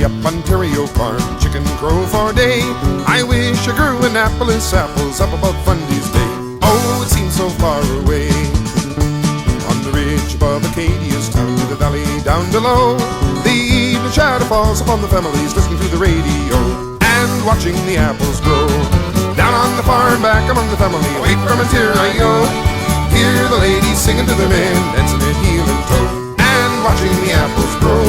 up Ontario farm, chicken crow for a day. I wish I grew Annapolis apples up above Fundy's Bay. Oh, it seems so far away. On the ridge above Acadia's town, to the valley down below, the evening shadow falls upon the families listening to the radio and watching the apples grow. Down on the farm, back among the family, away from Ontario, hear the ladies singing to their men, dancing at heel and toe, and watching the apples grow.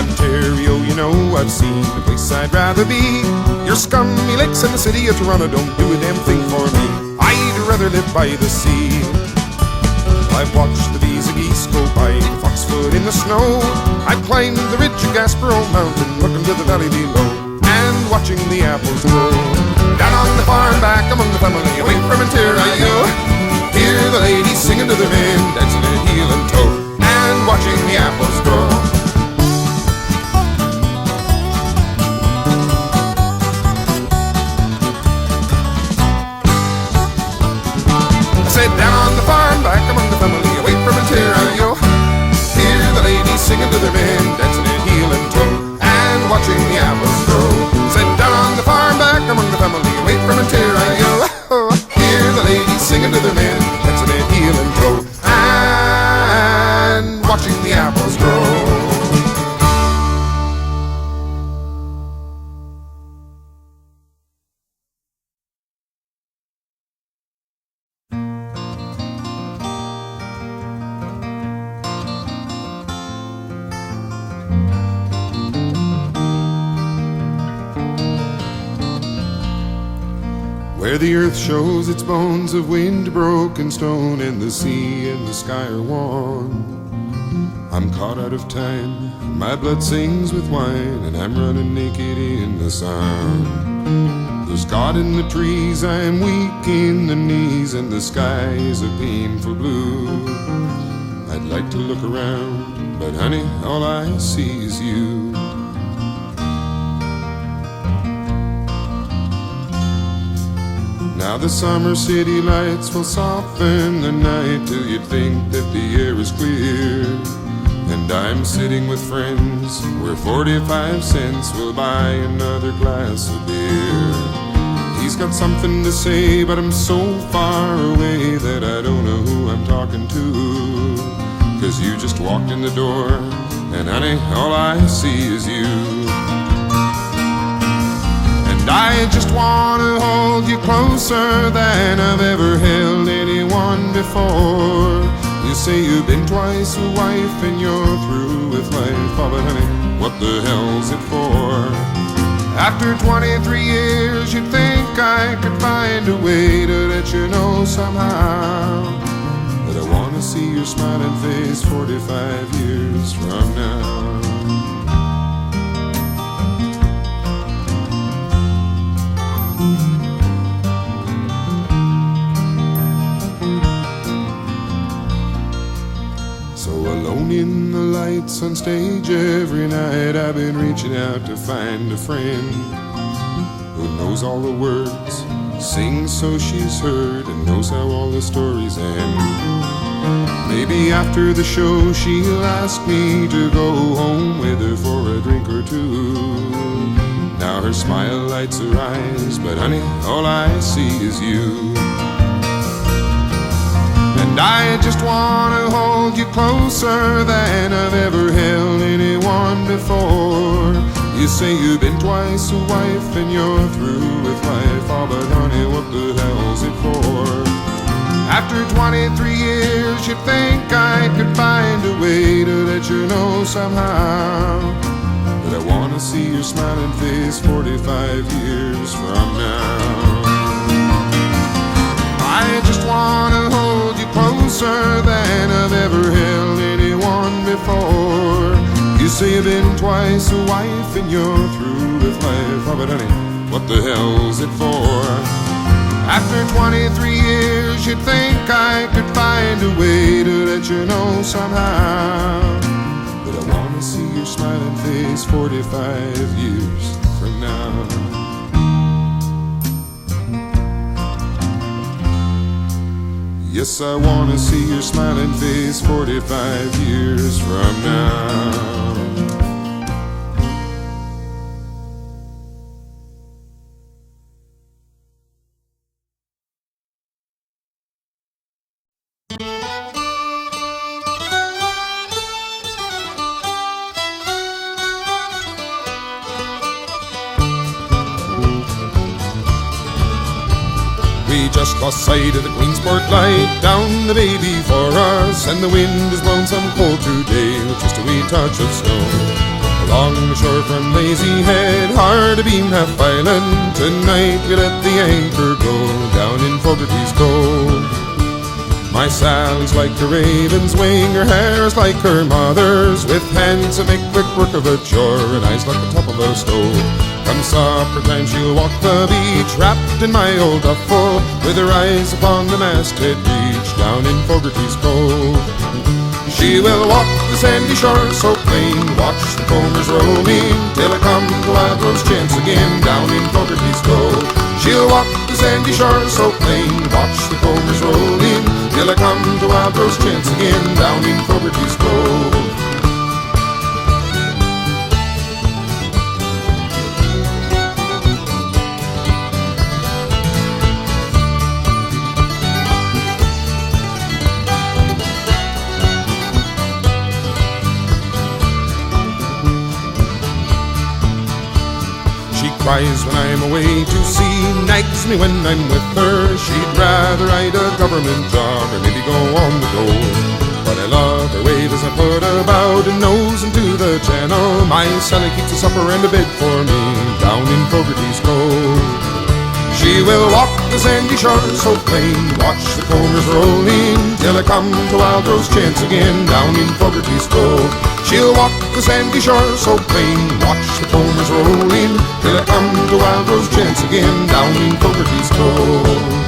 Ontario, you know, I've seen the place I'd rather be. Your scummy lakes and the city of Toronto don't do a damn thing for me. I'd rather live by the sea. I've watched the bees and geese go by, the foxfoot in the snow. I've climbed the ridge of Guysborough mountain, looking to the valley below, and watching the apples grow. Down on the farm, back among the family, away from Ontario, hear the ladies singing to their men, dancing at heel and toe, and watching the apples grow. Down on the farm, back among the family, away from Ontario, hear the ladies singing to their men, dancing at heel and toe, and watching the apples grow. Said down on the farm, back among the family, away from Ontario, hear the ladies singing to their men, dancing at heel and toe, and watching the apples grow. Where the earth shows its bones of wind-broken stone, and the sea and the sky are one, I'm caught out of time, my blood sings with wine, and I'm running naked in the sun. There's God in the trees, I am weak in the knees, and the sky is a painful blue. I'd like to look around, but honey, all I see is you. Now the summer city lights will soften the night till you'd think that the air is clear. And I'm sitting with friends where 45 cents will buy another glass of beer. He's got something to say, but I'm so far away that I don't know who I'm talking to. 'Cause you just walked in the door, and honey, all I see is you. I just want to hold you closer than I've ever held anyone before. You say you've been twice a wife and you're through with life. Oh, but honey, what the hell's it for? After 23 years, you'd think I could find a way to let you know somehow that I want to see your smiling face 45 years from now. Alone in the lights on stage every night, I've been reaching out to find a friend who knows all the words, sings so she's heard, and knows how all the stories end. Maybe after the show she'll ask me to go home with her for a drink or two. Now her smile lights her eyes, but honey, all I see is you. And I just want to hold you closer than I've ever held anyone before. You say you've been twice a wife and you're through with life. Oh, but honey, what the hell's it for? After 23 years, you'd think I could find a way to let you know somehow that I want to see your smiling face 45 years from now. I just want to hold you closer than I've ever held anyone before. You say you've been twice a wife and you're through with life. Oh, but honey, what the hell's it for? After 23 years, you'd think I could find a way to let you know somehow that I want to see your smiling face 45 years from now. Yes, I wanna see your smiling face 45 years from now. We just lost sight of the Queensport light down the bay before us, and the wind has blown some cold today with just a wee touch of snow. Along the shore from Lazy Head, hard abeam Half Island, tonight we let the anchor go down in Fogarty's Cove. My Sally's like a raven's wing, her hair is like her mother's, with hands that make quick work of a chore and eyes like the top of a stove. Come supper time she'll walk the beach, wrapped in my old duffel, with her eyes upon the masthead reach down in Fogarty's Cove. She will walk the sandy shore so plain, watch the combers roaming, till I come to Wildrose chance again down in Fogarty's Cove. She'll walk the sandy shore so plain, watch the combers rolling, till I come to Wildrose chance again down in Fogarty's Cove. Cries when I'm away to sea, nags me when I'm with her. She'd rather ride a government job or maybe go on the dole. But I love her way as I put about and nose into the channel. My Sally keeps a supper and a bed for me down in Fogarty's Cove. She will walk the sandy shore so plain, watch the combers rolling, till I come to Wildrose chance again down in Fogarty's Cove. She'll walk the sandy shore so plain, watch the combers rolling, till I come to Wildrose chance again down in Fogarty's Cove.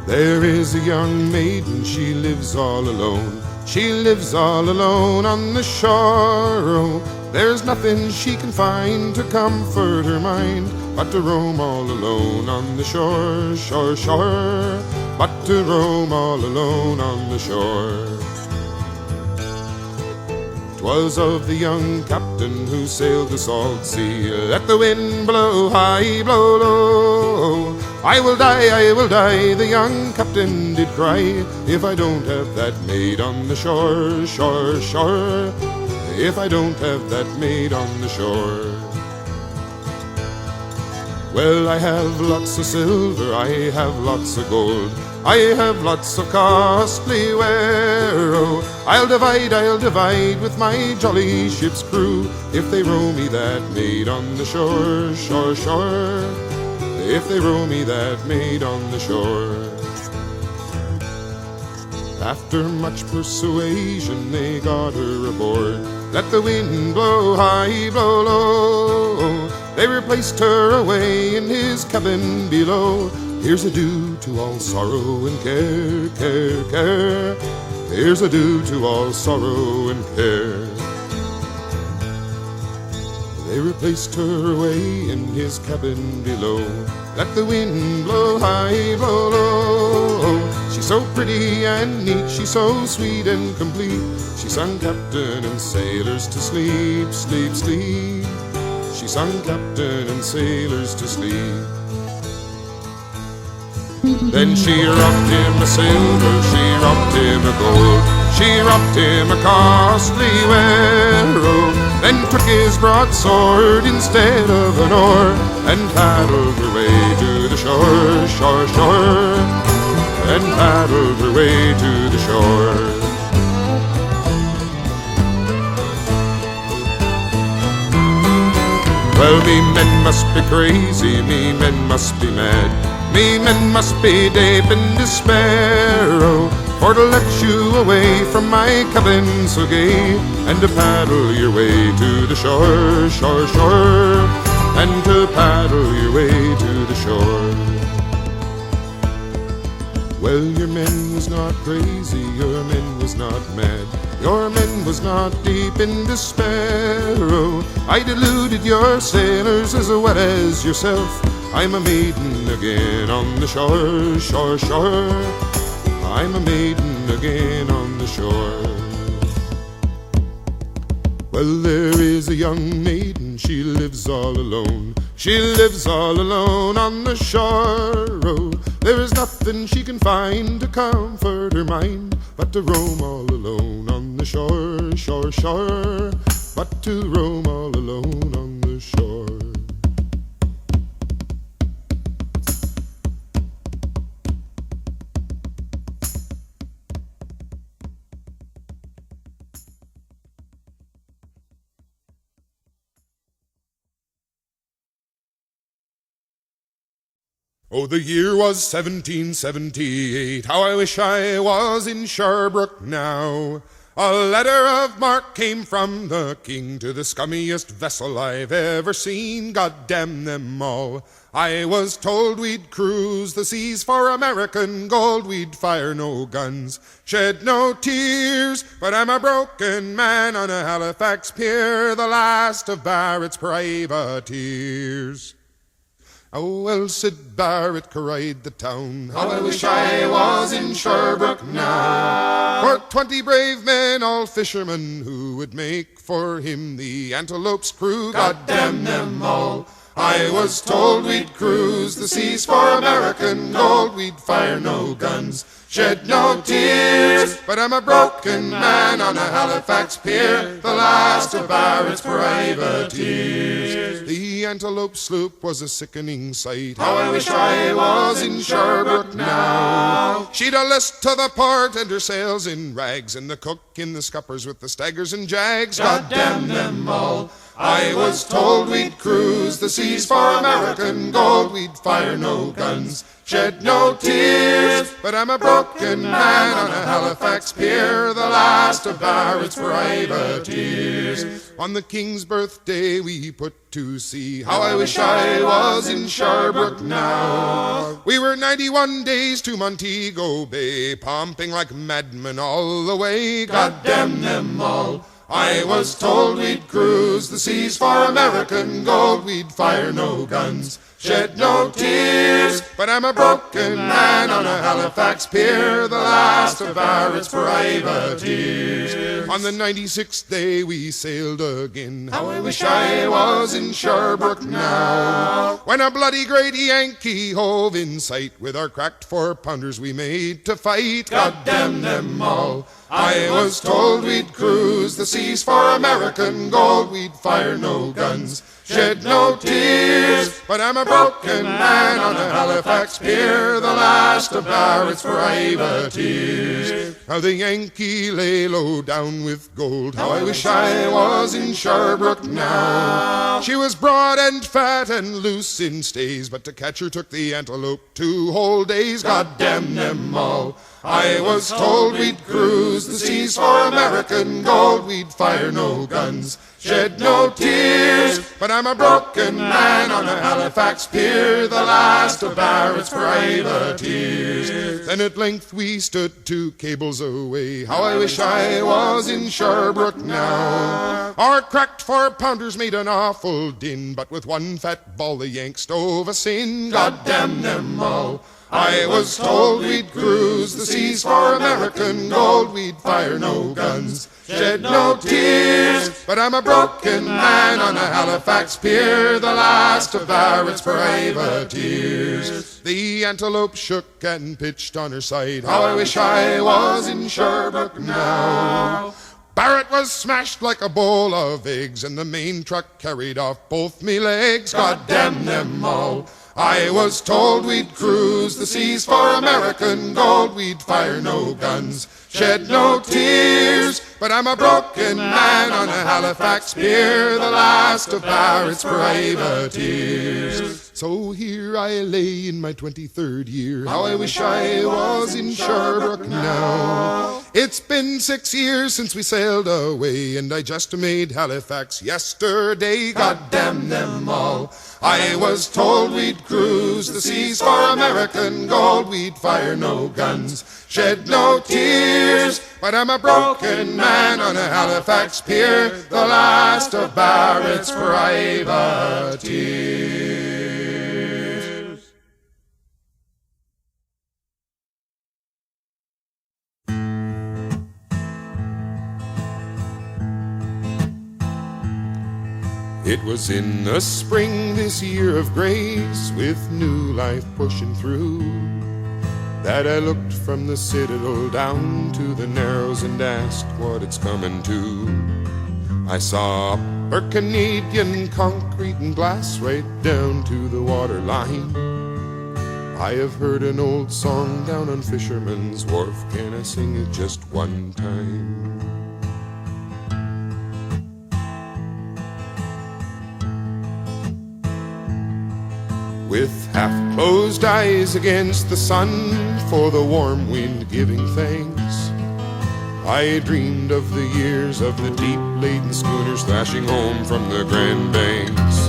There is a young maiden, she lives all alone. She lives all alone on the shore. Oh, there's nothing she can find to comfort her mind, but to roam all alone on the shore, shore, shore. But to roam all alone on the shore. 'Twas of the young captain who sailed the salt sea. Let the wind blow high, blow low. I will die, the young captain did cry, if I don't have that maid on the shore, shore, shore. If I don't have that maid on the shore. Well, I have lots of silver, I have lots of gold, I have lots of costly ware. Oh, I'll divide with my jolly ship's crew, if they row me that maid on the shore, shore, shore. If they row me that maid on the shore. After much persuasion they got her aboard. Let the wind blow high, blow low. They replaced her away in his cabin below. Here's adieu to all sorrow and care, care, care. Here's adieu to all sorrow and care. They replaced her away in his cabin below. Let the wind blow high, blow low. She's so pretty and neat, she's so sweet and complete. She sung captain and sailors to sleep, sleep, sleep. She sung captain and sailors to sleep. Then she robbed him a silver, she robbed him a gold, she robbed him a costly ware. Then took his broadsword instead of an oar, and paddled her way to the shore, shore, shore. And paddled her way to the shore. Well, me men must be crazy, me men must be mad. Me men must be deep in despair, oh, for to let you away from my cabin so gay, and to paddle your way to the shore, shore, shore, and to paddle your way to the shore. Well, your men was not crazy, your men was not mad, your men was not deep in despair, oh, I deluded your sailors as well as yourself. I'm a maiden again on the shore, shore, shore, I'm a maiden again on the shore. Well, there is a young maiden, she lives all alone, she lives all alone on the shore, oh, there is nothing she can find to comfort her mind but to roam all alone on the shore, shore, shore, but to roam all alone on the shore. Oh, the year was 1778, how I wish I was in Sherbrooke now. A letter of marque came from the king to the scummiest vessel I've ever seen, God damn them all. I was told we'd cruise the seas for American gold, we'd fire no guns, shed no tears, but I'm a broken man on a Halifax pier, the last of Barrett's privateers. Oh, well, Sid Barrett cried the town, how I wish I was in Sherbrooke now. For 20 brave men, all fishermen, who would make for him the Antelope's crew, God damn them all. I was told we'd cruise the seas for American gold, we'd fire no guns, shed no tears, but I'm a broken man on a Halifax pier, the last of Barrett's privateers. The Antelope sloop was a sickening sight, how I wish I was in Sherbrooke now. She'd a list to the port and her sails in rags, and the cook in the scuppers with the staggers and jags, God damn them all. I was told we'd cruise the seas for American gold, we'd fire no guns, shed no tears, but I'm a broken man on a Halifax pier, the last of Barrett's privateers. On the King's birthday we put to sea, how I wish I was in Sherbrooke now. We were 91 days to Montego Bay, pumping like madmen all the way, God damn them all. I was told we'd cruise the seas for American gold, we'd fire no guns, shed no tears, but I'm a broken man on a Halifax pier, the last of Barrett's privateers. On the 96th day we sailed again, how I wish I was in Sherbrooke now. When a bloody great Yankee hove in sight, with our cracked 4-pounders we made to fight, God damn them all. I was told we'd cruise the seas for American gold, we'd fire no guns, shed no tears, but I'm a broken man on a Halifax pier, the last of Barrett's privateers. How the Yankee lay low down with gold, how I wish I was in Sherbrooke now. She was broad and fat and loose in stays, but to catch her took the Antelope 2 whole days, God damn them all. I was told we'd cruise the seas for American gold, we'd fire no guns, shed no tears, but I'm a broken man on a Halifax pier, the last of Barrett's privateers. Then at length we stood 2 cables away, how I wish I was in Sherbrooke now. Our cracked 4-pounders made an awful din, but with one fat ball the Yanks stove us in, God damn them all. I was told we'd cruise the seas for American gold, we'd fire no guns, shed no tears, but I'm a broken man on a Halifax pier, the last of Barrett's privateers. The Antelope shook and pitched on her side, how I wish I was in Sherbrooke now. Barrett was smashed like a bowl of eggs, and the main truck carried off both me legs, God damn them all. I was told we'd cruise the seas for American gold, we'd fire no guns, shed no tears, but But I'm a broken man on a Halifax pier, the last of Barrett's privateers. So here I lay in my 23rd year. How I wish I was in Sherbrooke now. It's been 6 years since we sailed away, and I just made Halifax yesterday. God damn them all. I was told we'd cruise the seas for American gold. We'd fire no guns, shed no tears. But I'm a broken man on a Halifax pier, the last of Barrett's privateers. It was in the spring, this year of grace, with new life pushing through, that I looked from the citadel down to the narrows and asked what it's coming to. I saw upper Canadian concrete and glass right down to the waterline. I have heard an old song down on Fisherman's Wharf. Can I sing it just one time? With half-closed eyes against the sun, for the warm wind giving thanks, I dreamed of the years of the deep-laden schooners thrashing home from the Grand Banks.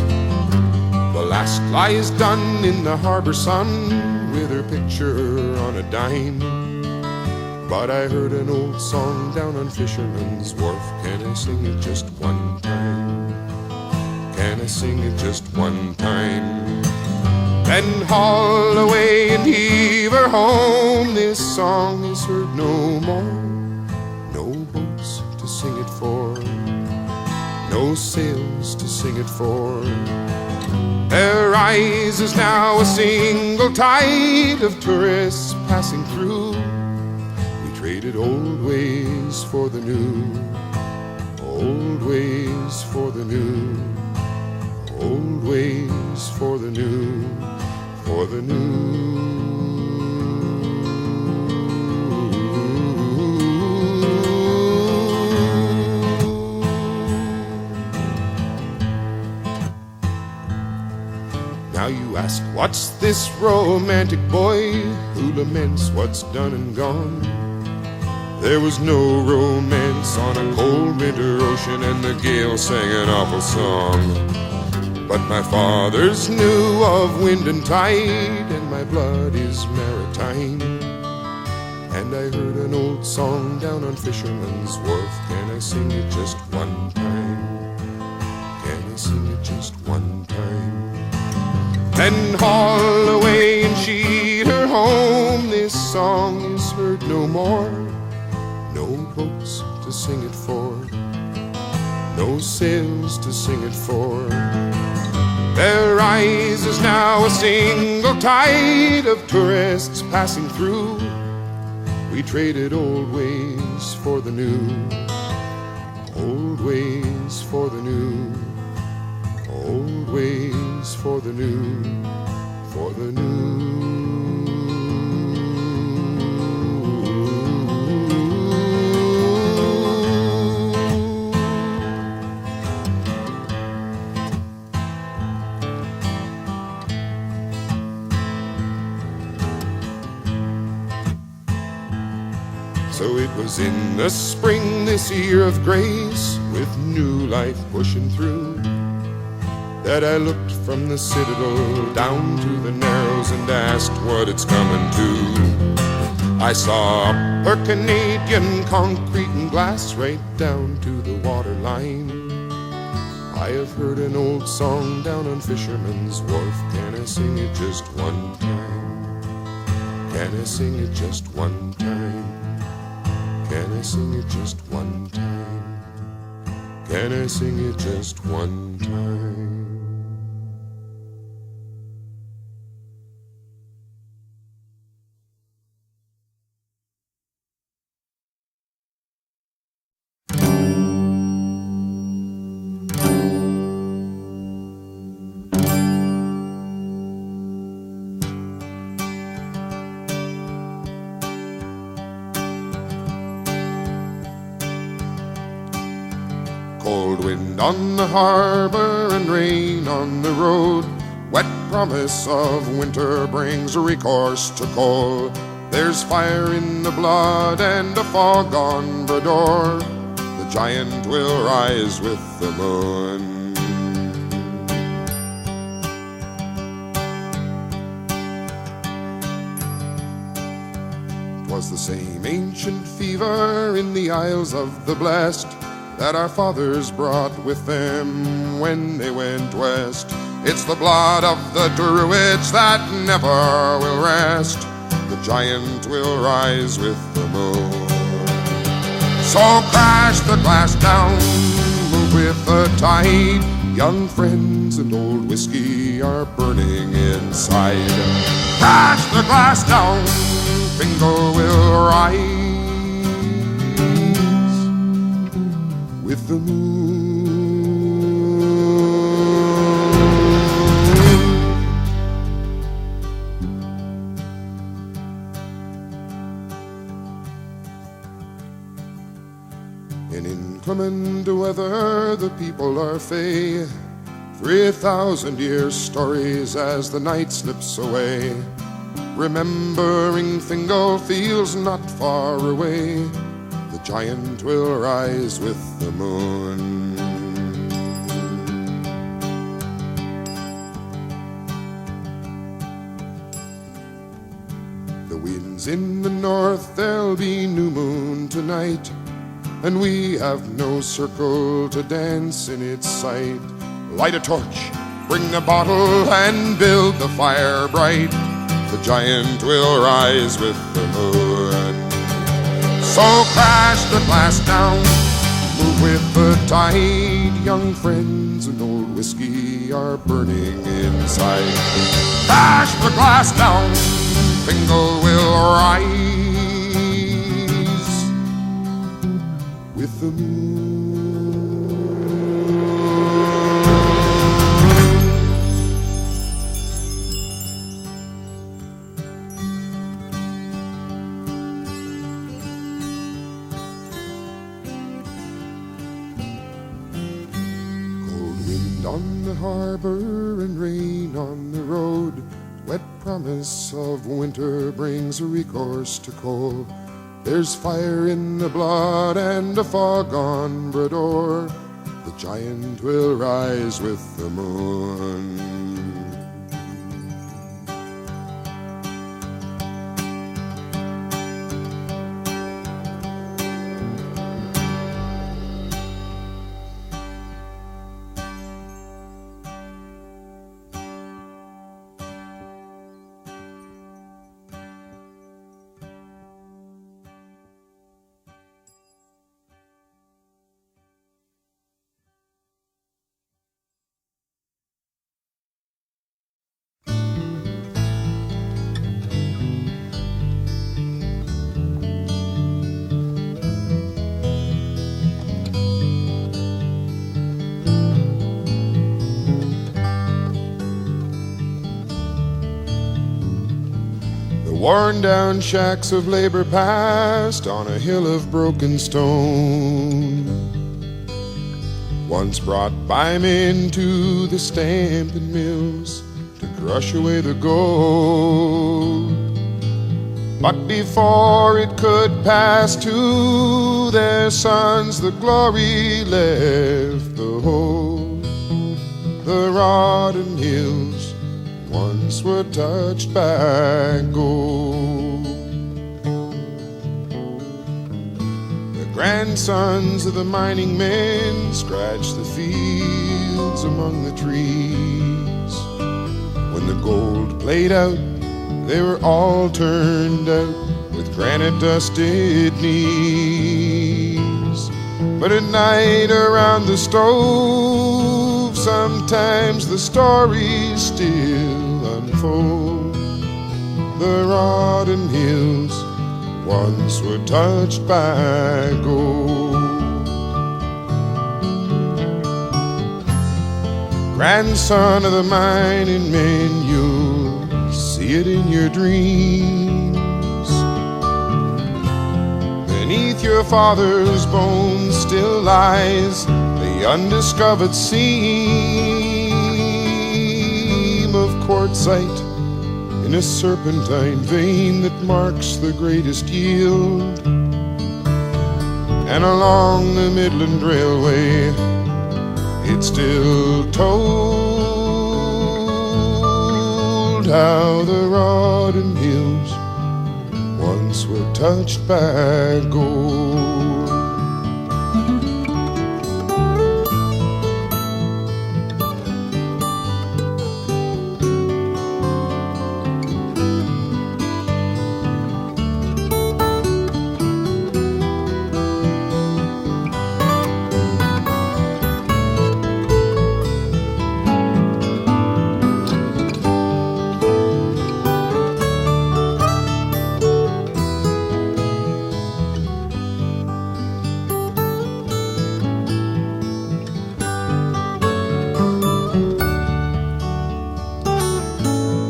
The last lies done in the harbour sun, with her picture on a dime. But I heard an old song down on Fisherman's Wharf. Can I sing it just one time? Can I sing it just one time? Then haul away and heave her home. This song is heard no more. No boats to sing it for, no sails to sing it for. There rises now a single tide of tourists passing through. We traded old ways for the new, old ways for the new, old ways for the new, for the new. Now you ask, what's this romantic boy who laments what's done and gone? There was no romance on a cold winter ocean, and the gale sang an awful song. But my fathers knew of wind and tide, and my blood is maritime. And I heard an old song down on Fisherman's Wharf. Can I sing it just one time? Can I sing it just one time? Then haul away and sheet her home. This song is heard no more. No boats to sing it for, no sails to sing it for. There rises now a single tide of tourists passing through. We traded old ways for the new, old ways for the new, old ways for the new, for the new. So it was in the spring, this year of grace, with new life pushing through, that I looked from the citadel down to the narrows and asked what it's coming to. I saw upper Canadian concrete and glass right down to the waterline. I have heard an old song down on Fisherman's Wharf. Can I sing it just one time? Can I sing it just one time? Can I sing it just one time? Can I sing it just one time? wind on the harbor and rain on the road. Wet promise of winter brings recourse to cold. There's fire in the blood and a fog on Brador. The giant will rise with the moon. 'Twas the same ancient fever in the Isles of the Blest that our fathers brought with them when they went west. It's the blood of the Druids that never will rest. The giant will rise with the moon. So crash the glass down, move with the tide. Young friends and old whiskey are burning inside. Crash the glass down, Fingal will rise with the moon. In inclement weather the people are fey, 3,000 years stories as the night slips away. Remembering Fingal feels not far away. The giant will rise with the moon. The wind's in the north, there'll be new moon tonight, and we have no circle to dance in its sight. Light a torch, bring a bottle, and build the fire bright. The giant will rise with the moon. So crash the glass down, move with the tide. Young friends and old whiskey are burning inside. Crash the glass down, Fingal will rise with the moon. On the harbor and rain on the road, wet promise of winter brings recourse to cold. There's fire in the blood and a fog on Brador. The giant will rise with the moon. Worn down shacks of labor past on a hill of broken stone, once brought by men to the stamping mills to crush away the gold. But before it could pass to their sons, the glory left the whole. The rodden hills once were touched by gold. The grandsons of the mining men scratched the fields among the trees. When the gold played out, they were all turned out with granite-dusted knees. But at night around the stove, sometimes the stories still unfold. The rodden hills once were touched by gold. Grandson of the mining men, you'll see it in your dreams. Beneath your father's bones still lies the the undiscovered seam of quartzite in a serpentine vein that marks the greatest yield. And along the Midland Railway it still told how the Rawdon Hills once were touched by gold.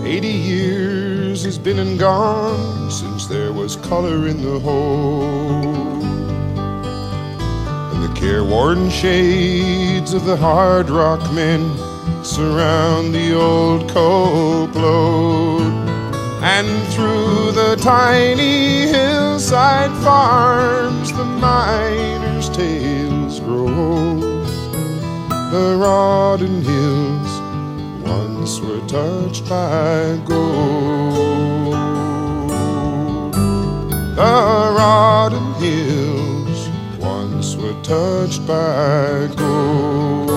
80 years has been and gone since there was color in the Hoe, and the careworn shades of the hard rock men surround the old coke load. And through the tiny hillside farms the miners' tales grow. The Rawdon Hills once were touched by gold. The Rawdon Hills once were touched by gold.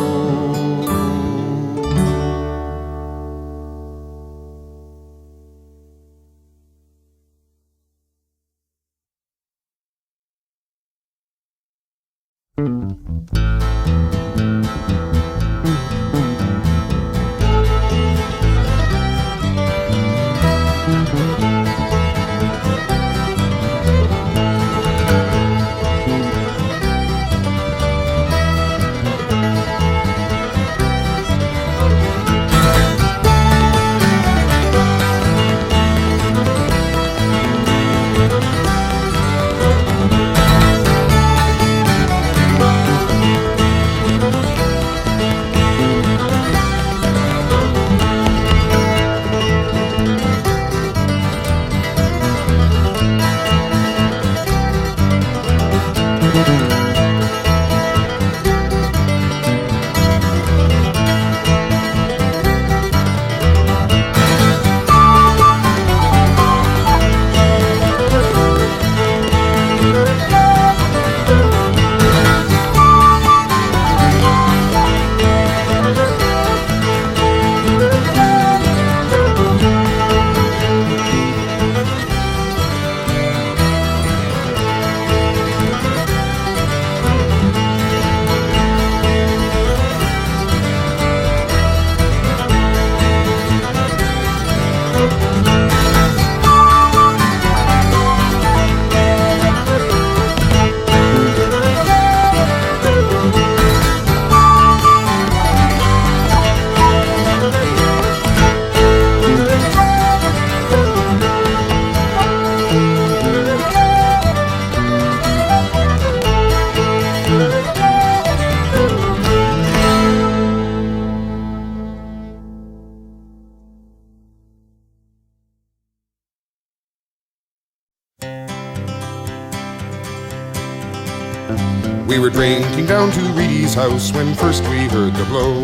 We were drinking down to Reedy's house when first we heard the blow.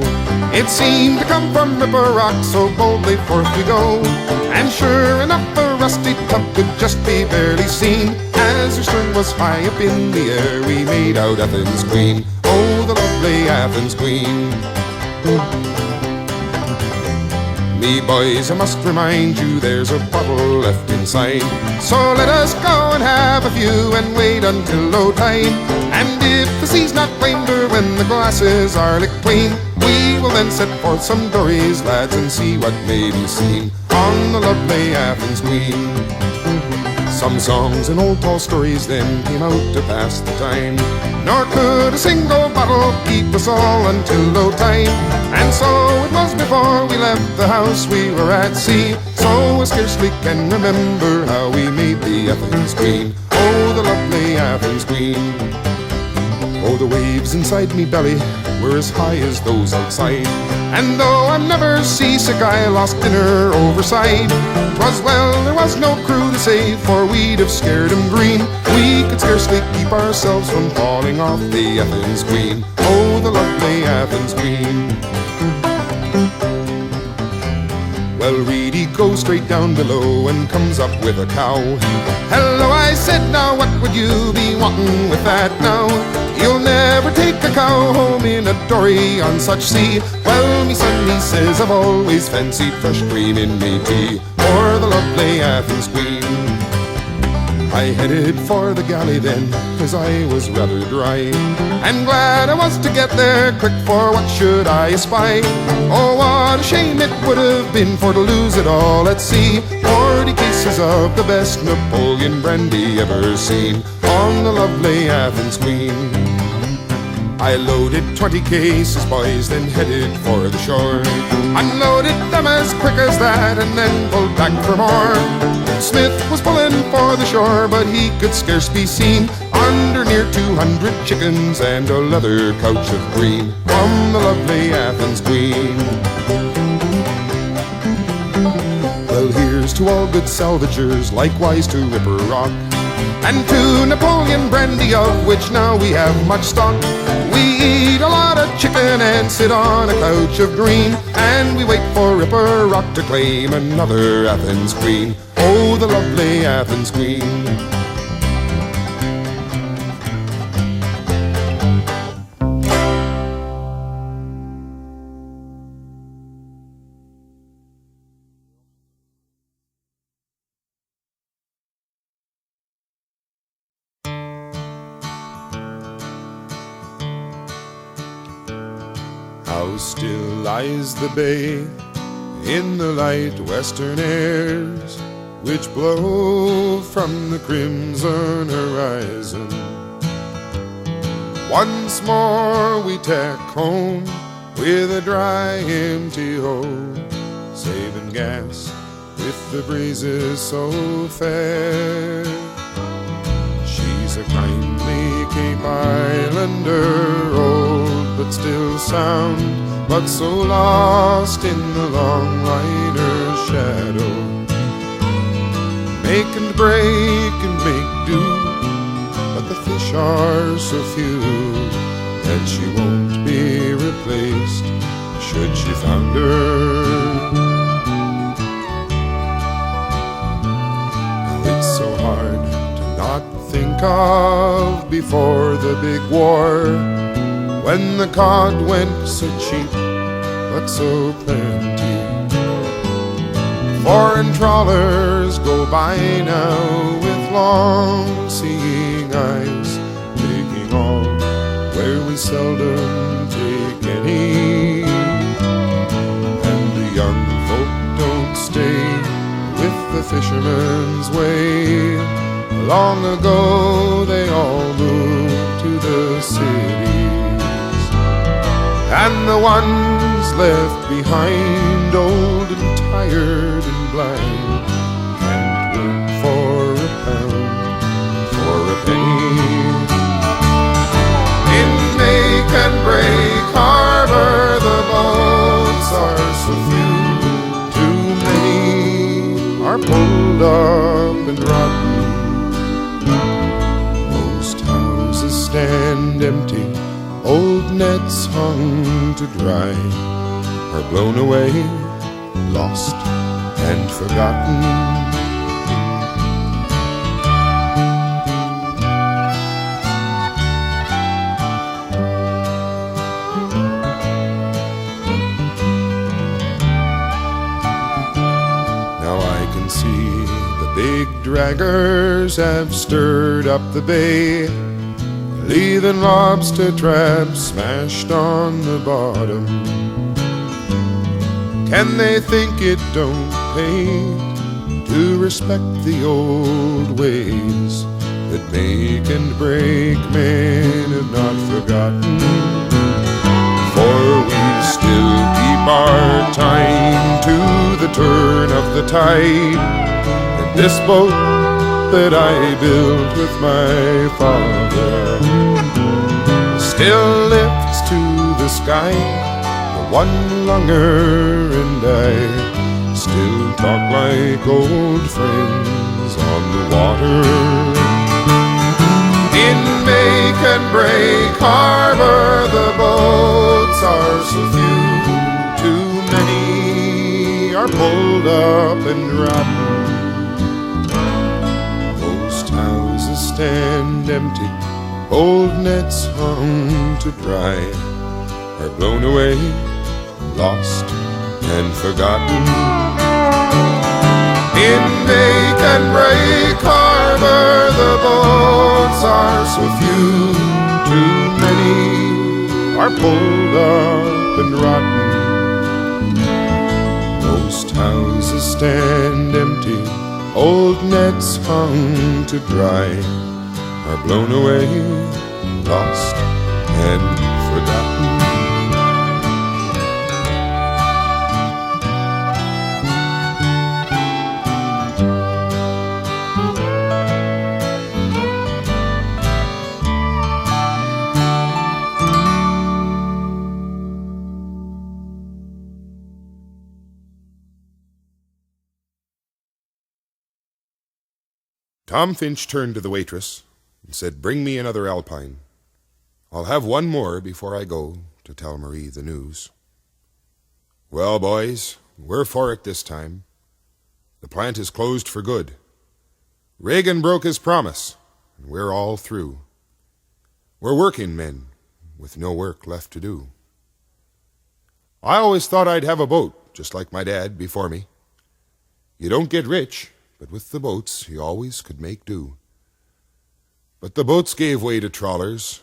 It seemed to come from Ripper Rock, so boldly forth we go. And sure enough, a rusty tub could just be barely seen. As her stern was high up in the air, we made out Athens Queen. Oh, the lovely Athens Queen. Me boys, I must remind you, there's a bottle left inside. So let us go and have a few and wait until low tide. And if the sea's not blamed her when the glasses are licked clean, we will then set forth some stories, lads, and see what may be seen on the lovely Athens Queen. Some songs and old tall stories then came out to pass the time, nor could a single bottle keep us all until low tide. And so it was before we left the house we were at sea, so I scarcely can remember how we made the Athens Queen. Oh, the lovely Athens Queen. Oh, the waves inside me belly were as high as those outside, and though I'm never seasick, I lost dinner overside. 'Twas well there was no crew to save, for we'd have scared 'em green. We could scarcely keep ourselves from falling off the Athens Queen. Oh, the lovely Athens Queen. Well, Reedy goes straight down below and comes up with a cow. Hello, I said, now what would you be wanting with that now? You'll never take a cow home in a dory on such sea. Well, me son, he says, I've always fancied fresh cream in me tea, for the lovely Athens Queen. I headed for the galley then, as I was rather dry, and glad I was to get there quick, for what should I espy? Oh, what a shame it would have been for to lose it all at sea. 40 cases of the best Napoleon brandy ever seen on the lovely Athens Queen. I loaded 20 cases, boys, then headed for the shore. Unloaded them as quick as that, and then pulled back for more. Smith was pulling for the shore, but he could scarce be seen, under near 200 chickens and a leather couch of green from the lovely Athens Queen. Well, here's to all good salvagers, likewise to Ripper Rock, and to Napoleon brandy, of which now we have much stock. We eat a lot of chicken and sit on a couch of green, and we wait for Ripper Rock to claim another Athens Queen. Oh, the lovely Athens Queen. How still lies the bay in the light western airs, which blow from the crimson horizon. Once more we tack home with a dry empty hold, saving gas with the breezes so fair. She's a kindly Cape Islander, old but still sound, but so lost in the long liner's shadow. Make and break and make do, but the fish are so few that she won't be replaced should she founder. Now it's so hard to not think of before the big war, when the cod went so cheap but so plenty. Foreign trawlers go by now with long-seeing eyes, taking all where we seldom take any. And the young folk don't stay with the fisherman's way. Long ago they all moved to the cities, and the ones left behind, old and tired and blind, can't wait for a pound, for a penny. In make and break harbor the boats are so few, too many are pulled up and rotten. Most houses stand empty, old nets hung to dry are blown away, lost and forgotten. Now I can see the big draggers have stirred up the bay, leaving lobster traps smashed on the bottom. Can they think it don't pay to respect the old ways that make and break men have not forgotten? For we still keep our time to the turn of the tide, and this boat that I built with my father still lifts to the sky. The one longer and I still talk like old friends on the water. In make and break harbor, the boats are so few. Too many are pulled up and rotten. Most houses stand empty, old nets hung to dry are blown away, lost and forgotten. In make and break harbor, the boats are so few. Too many are pulled up and rotten. Most houses stand empty, old nets hung to dry are blown away, lost and forgotten. Tom Finch turned to the waitress and said, "Bring me another Alpine. I'll have one more before I go to tell Marie the news." "Well, boys, we're for it this time. The plant is closed for good. Reagan broke his promise, and we're all through. We're working men with no work left to do. I always thought I'd have a boat, just like my dad before me. You don't get rich, but with the boats he always could make do. But the boats gave way to trawlers,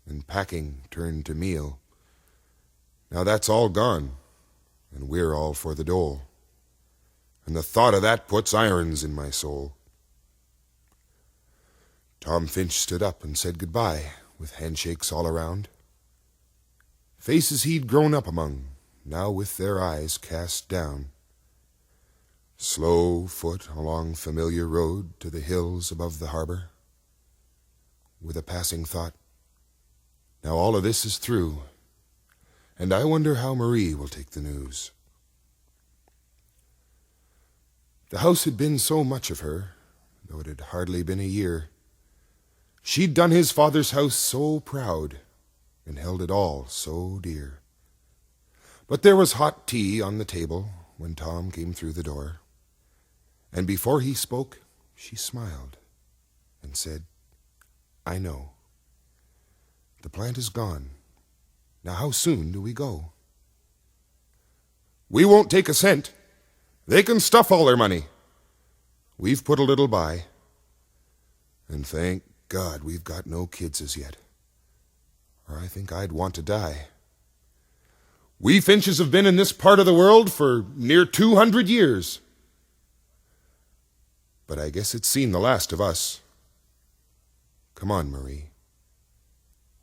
and packing turned to meal. Now that's all gone, and we're all for the dole. And the thought of that puts irons in my soul." Tom Finch stood up and said goodbye, with handshakes all around. Faces he'd grown up among, now with their eyes cast down. Slow foot along familiar road to the hills above the harbor, with a passing thought, now all of this is through, and I wonder how Marie will take the news. The house had been so much of her, though it had hardly been a year. She'd done his father's house so proud, and held it all so dear. But there was hot tea on the table when Tom came through the door, and before he spoke, she smiled and said, "I know. The plant is gone. Now how soon do we go?" "We won't take a cent. They can stuff all their money. We've put a little by. And thank God we've got no kids as yet, or I think I'd want to die. We Finches have been in this part of the world for near 200 years. But I guess it's seen the last of us. Come on, Marie.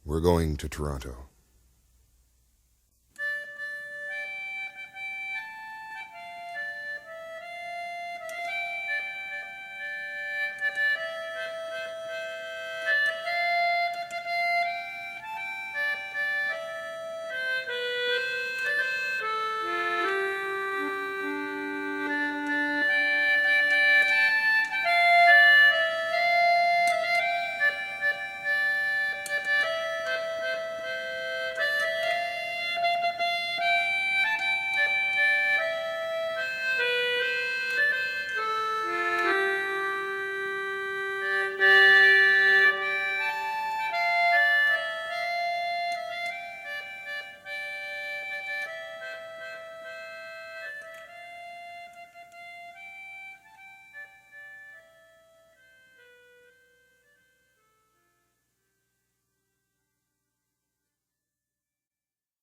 We're going to Toronto."